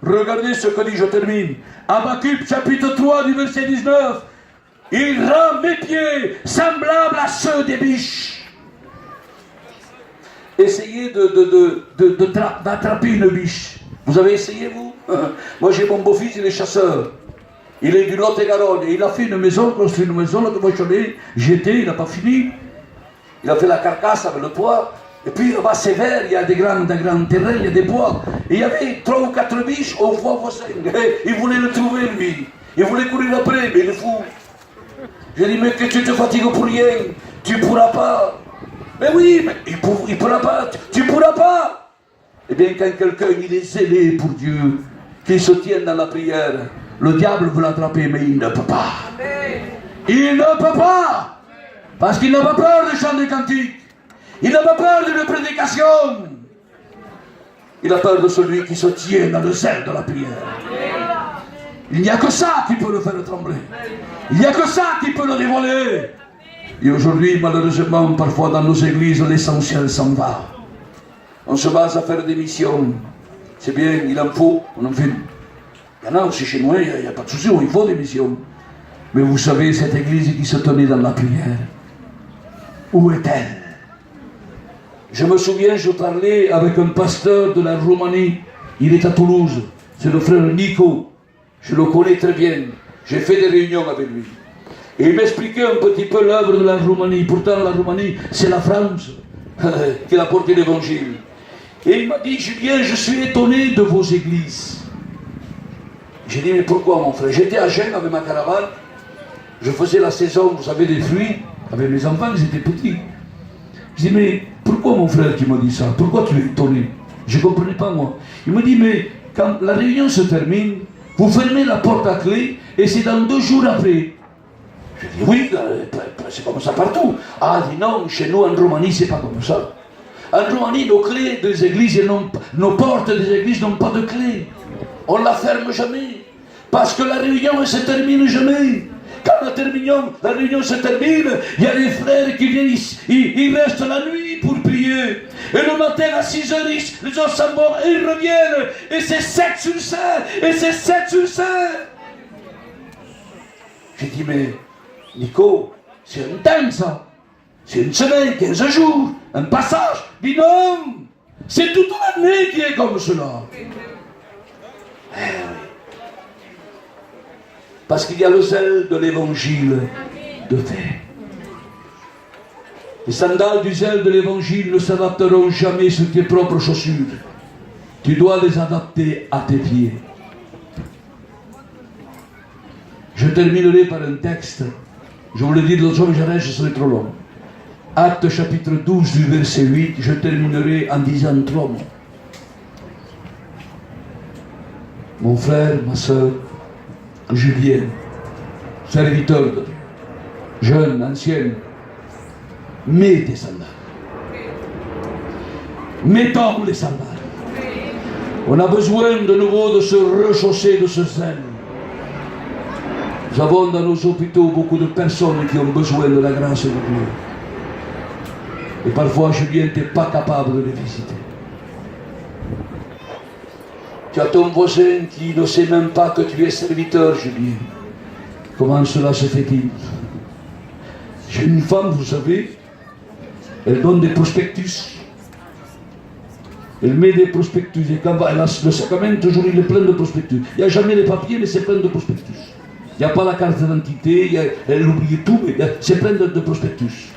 Regardez ce que dit, je termine. Habakkuk chapitre 3 du verset 19. Il rend mes pieds semblables à ceux des biches. Essayez d'attraper une biche. Vous avez essayé, vous? Moi, j'ai mon beau-fils, il est chasseur. Il est du Lot-et-Garonne. Et il a fait une maison, construit une maison, là, que moi j'étais, il n'a pas fini. Il a fait la carcasse avec le toit. Et puis là-bas, c'est vert, il y a des grands terrains, il y a des bois. Et il y avait 3 ou 4 biches au voisin. Il voulait le trouver, lui. Il voulait courir après, mais il est fou. J'ai dit, mais que tu te fatigues pour rien. Tu ne pourras pas. Mais oui, mais il ne pourra pas. Tu ne pourras pas. Eh bien, quand quelqu'un il est zélé pour Dieu, qu'il se tienne dans la prière, le diable veut l'attraper, mais il ne peut pas. Il ne peut pas. Parce qu'il n'a pas peur des chants des cantiques. Il n'a pas peur d'une prédication. Il a peur de celui qui se tient dans le zèle de la prière. Il n'y a que ça qui peut le faire trembler. Il n'y a que ça qui peut le dévoiler. Et aujourd'hui, malheureusement, parfois dans nos églises, l'essentiel s'en va. On se base à faire des missions. C'est bien, il en faut, on en fait. Il y en a aussi chez moi, il n'y a pas de souci, il faut des missions. Mais vous savez, cette église qui se tenait dans la prière, où est-elle? Je me souviens, je parlais avec un pasteur de la Roumanie. Il est à Toulouse. C'est le frère Nico. Je le connais très bien. J'ai fait des réunions avec lui. Et il m'expliquait un petit peu l'œuvre de la Roumanie. Pourtant, la Roumanie, c'est la France qui a porté l'évangile. Et il m'a dit, Julien, je suis étonné de vos églises. J'ai dit, mais pourquoi, mon frère? J'étais à Gênes avec ma caravane. Je faisais la saison, vous savez, des fruits. Avec mes enfants, ils étaient petits. Je dis, mais pourquoi, mon frère, tu m'as dit ça? Pourquoi tu es étonné? Je ne comprenais pas, moi. Il me dit, mais quand la réunion se termine, vous fermez la porte à clé et c'est dans 2 jours après. Je dis, oui, c'est comme ça partout. Ah, il dit non, chez nous en Roumanie, c'est pas comme ça. En Roumanie, nos clés des églises, nos portes des églises n'ont pas de clé. On ne la ferme jamais. Parce que la réunion ne se termine jamais. Quand la réunion se termine, il y a des frères qui viennent ici, ils restent la nuit pour prier. Et le matin à 6 h, les autres s'en vont et ils reviennent. Et c'est 7 sur 7. Et c'est 7 sur 7. J'ai dit, mais Nico, c'est un temps ça. C'est une semaine, 15 jours, un passage. Il dit non, c'est toute l'année qui est comme cela. Eh oui. Parce qu'il y a le zèle de l'évangile de fait. Les sandales du zèle de l'évangile ne s'adapteront jamais sur tes propres chaussures. Tu dois les adapter à tes pieds. Je terminerai par un texte. Je vous l'ai dit l'autre jour, mais j'arrête, ce serait trop long. Actes chapitre 12 du verset 8, je terminerai en disant 3 mots. Mon frère, ma soeur, Julien, serviteur de Dieu, jeune, ancienne, mets tes sandales. Mettons les sandales. On a besoin de nouveau de se rechausser de ce zèle. Nous avons dans nos hôpitaux beaucoup de personnes qui ont besoin de la grâce de Dieu. Et parfois, Julien, tu n'es pas capable de les visiter. Tu as ton voisin qui ne sait même pas que tu es serviteur, Julien. Comment cela se fait-il? J'ai une femme, vous savez, elle donne des prospectus. Elle met des prospectus. Et quand elle a le sacrament, toujours il est plein de prospectus. Il n'y a jamais les papiers, mais c'est plein de prospectus. Il n'y a pas la carte d'identité, elle oublie tout, mais c'est plein de prospectus.